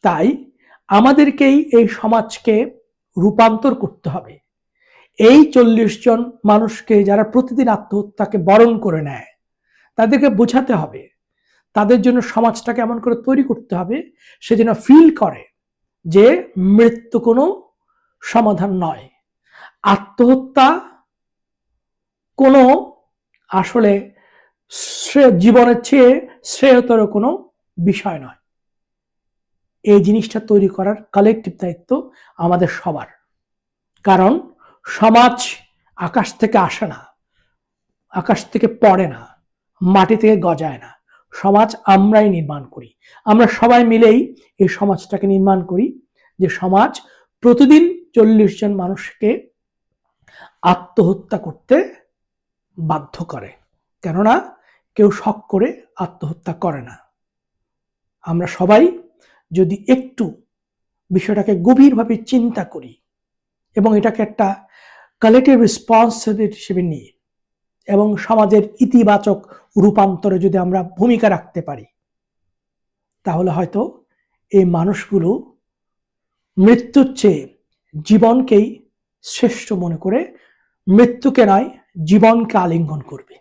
তাই আমাদেরকেই এই সমাজকে রূপান্তর করতে হবে। এই 40 জন মানুষকে যারা প্রতিদিন আত্মহত্যাকে বরণ করে নেয়, তাদেরকে বোঝাতে হবে, তাদের জন্য সমাজটাকে এমন করে তৈরি করতে হবে সে যেন ফিল করে যে মৃত্যু কোনো সমাধান নয়, আত্মহত্যা কোনো আসলে জীবনের চেয়ে শ্রেয়তর কোনো বিষয় নয়। এই জিনিসটা তৈরি করার কালেকটিভ দায়িত্ব আমাদের সবার। কারণ সমাজ আকাশ থেকে আসে না, আকাশ থেকে পড়ে না, মাটি থেকে গজায় না। সমাজ আমরাই নির্মাণ করি। আমরা সবাই মিলেই এই সমাজটাকে নির্মাণ করি, যে সমাজ প্রতিদিন 40 জন মানুষকে আত্মহত্যা করতে বাধ্য করে। কেননা কেউ শখ করে আত্মহত্যা করে না। আমরা সবাই যদি একটু বিষয়টাকে গভীরভাবে চিন্তা করি এবং এটাকে একটা কালেক্টিভ রেসপন্সিবিলিটি হিসেবে নিয়ে এবং সমাজের ইতিবাচক রূপান্তরে যদি আমরা ভূমিকা রাখতে পারি, তাহলে হয়তো এই মানুষগুলো মৃত্যুর চেয়ে জীবনকেই শ্রেষ্ঠ মনে করে মৃত্যুকে নয় জীবনকে আলিঙ্গন করবে।